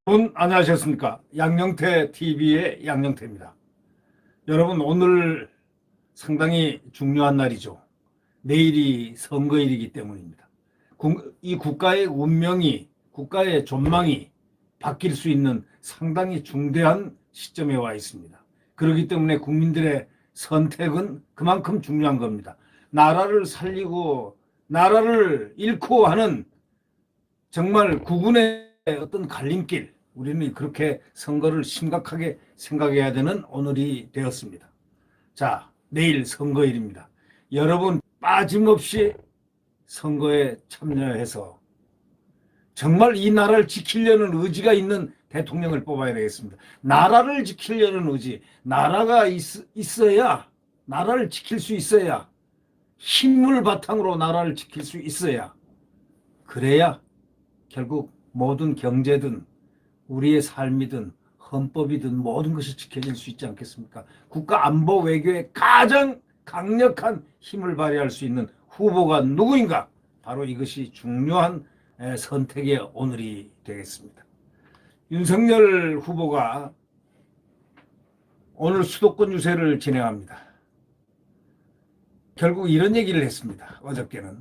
여러분 안녕하셨습니까? 양영태 TV의 양영태입니다. 여러분 오늘 상당히 중요한 날이죠. 내일이 선거일이기 때문입니다. 이 국가의 운명이, 국가의 전망이 바뀔 수 있는 상당히 중대한 시점에 와 있습니다. 그렇기 때문에 국민들의 선택은 그만큼 중요한 겁니다. 나라를 살리고 나라를 잃고 하는 정말 국군의 어떤 갈림길, 우리는 그렇게 선거를 심각하게 생각해야 되는 오늘이 되었습니다. 자, 내일 선거일입니다. 여러분 빠짐없이 선거에 참여해서 정말 이 나라를 지키려는 의지가 있는 대통령을 뽑아야 되겠습니다. 나라를 지키려는 의지, 나라가 있어야, 나라를 지킬 수 있어야, 힘을 바탕으로 나라를 지킬 수 있어야, 그래야 결국 모든 경제든 우리의 삶이든 헌법이든 모든 것이 지켜질 수 있지 않겠습니까? 국가 안보 외교에 가장 강력한 힘을 발휘할 수 있는 후보가 누구인가? 바로 이것이 중요한 선택의 오늘이 되겠습니다. 윤석열 후보가 오늘 수도권 유세를 진행합니다. 결국 이런 얘기를 했습니다. 어저께는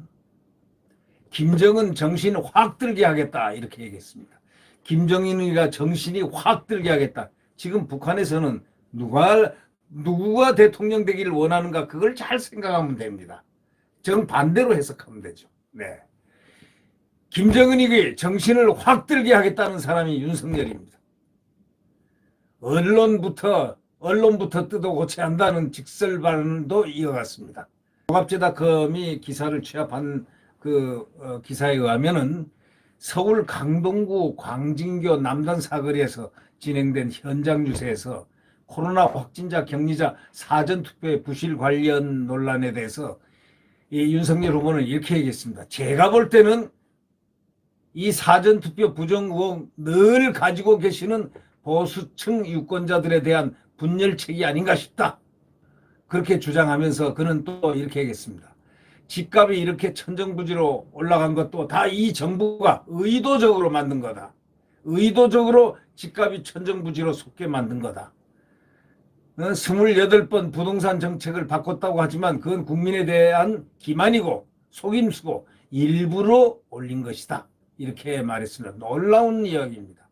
김정은 정신 확 들게 하겠다 이렇게 얘기했습니다. 김정은이가 정신이 확 들게 하겠다. 지금 북한에서는 누구가 대통령 되기를 원하는가 그걸 잘 생각하면 됩니다. 정반대로 해석하면 되죠. 네. 김정은이 정신을 확 들게 하겠다는 사람이 윤석열입니다. 언론부터 뜯어 고쳐야 한다는 직설 발언도 이어갔습니다. 종합재닷컴이 기사를 취합한 기사에 의하면은 서울 강동구 광진교 남단 사거리에서 진행된 현장 유세에서 코로나 확진자 격리자 사전투표의 부실 관련 논란에 대해서 이 윤석열 후보는 이렇게 얘기했습니다. 제가 볼 때는 이 사전투표 부정 의혹 늘 가지고 계시는 보수층 유권자들에 대한 분열책이 아닌가 싶다. 그렇게 주장하면서 그는 또 이렇게 얘기했습니다. 집값이 이렇게 천정부지로 올라간 것도 다 이 정부가 의도적으로 만든 거다. 의도적으로 집값이 천정부지로 솟게 만든 거다. 28번 부동산 정책을 바꿨다고 하지만 그건 국민에 대한 기만이고 속임수고 일부러 올린 것이다. 이렇게 말했습니다. 놀라운 이야기입니다.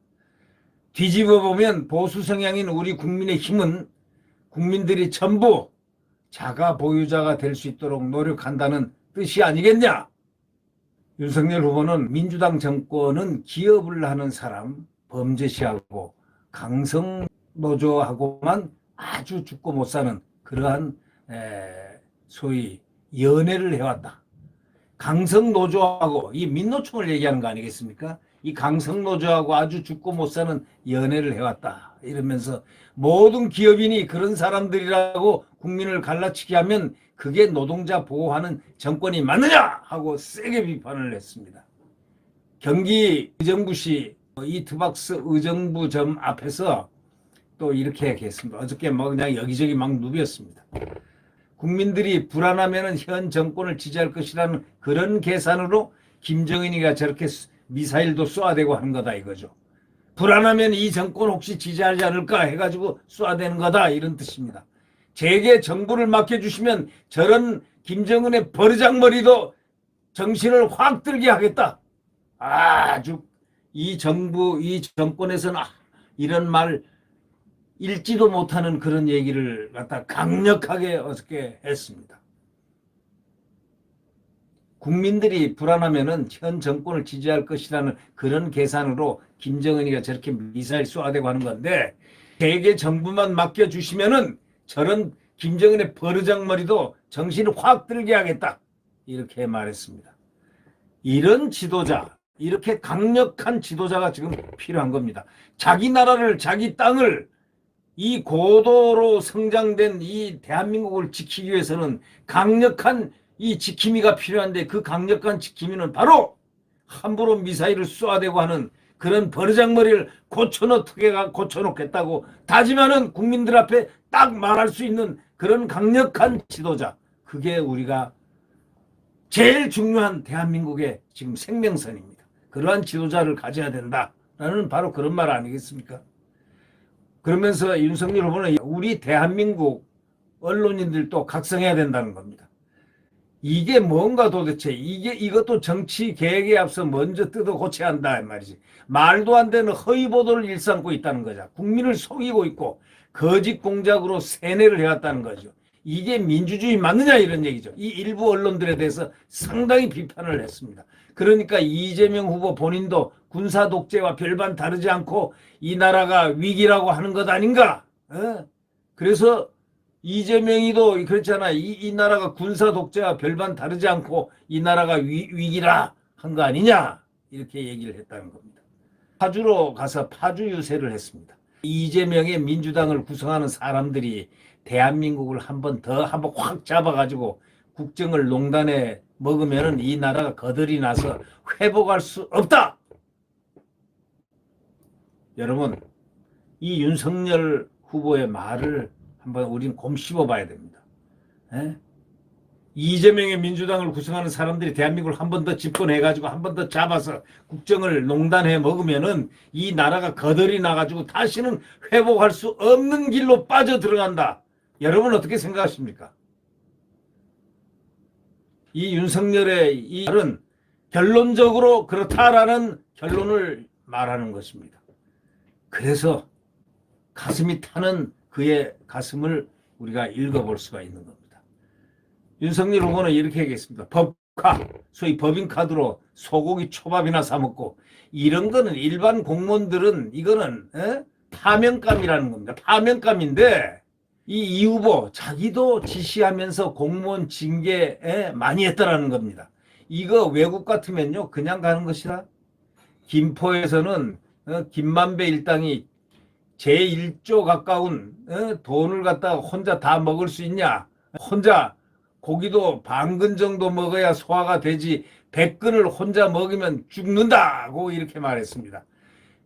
뒤집어 보면 보수 성향인 우리 국민의 힘은 국민들이 전부 자가 보유자가 될 수 있도록 노력한다는 뜻이 아니겠냐? 윤석열 후보는 민주당 정권은 기업을 하는 사람, 범죄시하고 강성노조하고만 아주 죽고 못 사는 그러한 소위 연애를 해왔다. 강성노조하고 이 민노총을 얘기하는 거 아니겠습니까? 이 강성노조하고 아주 죽고 못 사는 연애를 해왔다. 이러면서 모든 기업인이 그런 사람들이라고 국민을 갈라치게 하면 그게 노동자 보호하는 정권이 맞느냐 하고 세게 비판을 했습니다. 경기 의정부시 이트박스 의정부점 앞에서 또 이렇게 얘기했습니다. 어저께 그냥 여기저기 막 누볐습니다. 국민들이 불안하면 현 정권을 지지할 것이라는 그런 계산으로 김정은이가 저렇게 미사일도 쏘아대고 하는 거다 이거죠. 불안하면 이 정권 혹시 지지하지 않을까 해가지고 쏘아대는 거다 이런 뜻입니다. 제게 정부를 맡겨주시면 저런 김정은의 버르장머리도 정신을 확 들게 하겠다. 아주 이 정부, 이 정권에서는 이런 말 읽지도 못하는 그런 얘기를 갖다 강력하게 어저께 했습니다. 국민들이 불안하면은 현 정권을 지지할 것이라는 그런 계산으로 김정은이가 저렇게 미사일 쏘아대고 하는 건데 세계 정부만 맡겨주시면은 저런 김정은의 버르장머리도 정신을 확 들게 하겠다. 이렇게 말했습니다. 이런 지도자, 이렇게 강력한 지도자가 지금 필요한 겁니다. 자기 나라를, 자기 땅을 이 고도로 성장된 이 대한민국을 지키기 위해서는 강력한 이 지킴이가 필요한데 그 강력한 지킴이는 바로 함부로 미사일을 쏘아대고 하는 그런 버르장머리를 고쳐놓겠다고 다짐하는 국민들 앞에 딱 말할 수 있는 그런 강력한 지도자. 그게 우리가 제일 중요한 대한민국의 지금 생명선입니다. 그러한 지도자를 가져야 된다라는 바로 그런 말 아니겠습니까? 그러면서 윤석열 후보는 우리 대한민국 언론인들도 각성해야 된다는 겁니다. 이게 뭔가 도대체 이것도 정치 계획에 앞서 먼저 뜯어 고쳐야 한다 말이지. 말도 안 되는 허위 보도를 일삼고 있다는 거죠. 국민을 속이고 있고 거짓 공작으로 세뇌를 해왔다는 거죠. 이게 민주주의 맞느냐 이런 얘기죠. 이 일부 언론들에 대해서 상당히 비판을 했습니다. 그러니까 이재명 후보 본인도 군사 독재와 별반 다르지 않고 이 나라가 위기라고 하는 것 아닌가? 그래서 이재명이도 그렇잖아. 이 나라가 군사 독재와 별반 다르지 않고 이 나라가 위기라 한 거 아니냐? 이렇게 얘기를 했다는 겁니다. 파주로 가서 파주 유세를 했습니다. 이재명의 민주당을 구성하는 사람들이 대한민국을 한번 확 잡아가지고 국정을 농단에 먹으면은 이 나라가 거덜이 나서 회복할 수 없다. 여러분, 이 윤석열 후보의 말을 한번 우린 곰씹어 봐야 됩니다. 이재명의 민주당을 구성하는 사람들이 대한민국을 한 번 더 집권해가지고 한 번 더 잡아서 국정을 농단해 먹으면은 이 나라가 거덜이 나가지고 다시는 회복할 수 없는 길로 빠져 들어간다. 여러분 어떻게 생각하십니까? 이 윤석열의 이 말은 결론적으로 그렇다라는 결론을 말하는 것입니다. 그래서 가슴이 타는 그의 가슴을 우리가 읽어볼 수가 있는 겁니다. 윤석열 후보는 이렇게 얘기했습니다. 법카, 소위 법인카드로 소고기 초밥이나 사 먹고 이런 거는 일반 공무원들은 이거는 파면감이라는 겁니다. 파면감인데 이 후보 자기도 지시하면서 공무원 징계에 많이 했다라는 겁니다. 이거 외국 같으면요 그냥 가는 것이라. 김포에서는 김만배 일당이 제1조 가까운 돈을 갖다가 혼자 다 먹을 수 있냐. 혼자 고기도 반근 정도 먹어야 소화가 되지 100근을 혼자 먹으면 죽는다고 이렇게 말했습니다.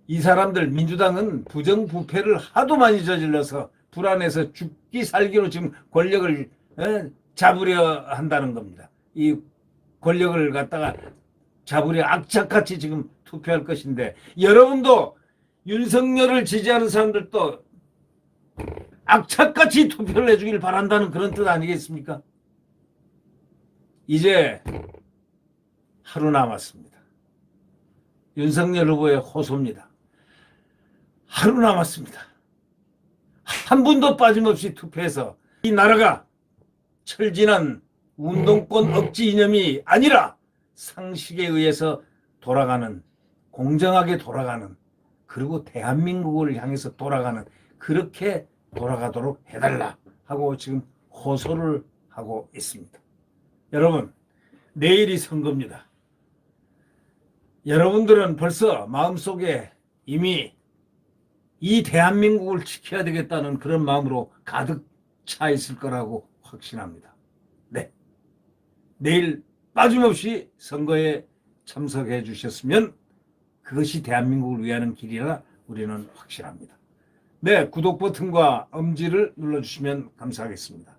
이 사람들 민주당은 부정부패를 하도 많이 저질러서 불안해서 죽기 살기로 지금 권력을 잡으려 한다는 겁니다. 이 권력을 갖다가 잡으려 악착같이 지금 투표할 것인데 여러분도 윤석열을 지지하는 사람들도 악착같이 투표를 해주길 바란다는 그런 뜻 아니겠습니까? 이제 하루 남았습니다. 윤석열 후보의 호소입니다. 하루 남았습니다. 한 분도 빠짐없이 투표해서 이 나라가 철진한 운동권 억지 이념이 아니라 상식에 의해서 돌아가는, 공정하게 돌아가는, 그리고 대한민국을 향해서 돌아가는, 그렇게 돌아가도록 해달라 하고 지금 호소를 하고 있습니다. 여러분, 내일이 선거입니다. 여러분들은 벌써 마음속에 이미 이 대한민국을 지켜야 되겠다는 그런 마음으로 가득 차 있을 거라고 확신합니다. 네, 내일 빠짐없이 선거에 참석해 주셨으면 그것이 대한민국을 위하는 길이라 우리는 확신합니다. 네, 구독 버튼과 엄지를 눌러주시면 감사하겠습니다.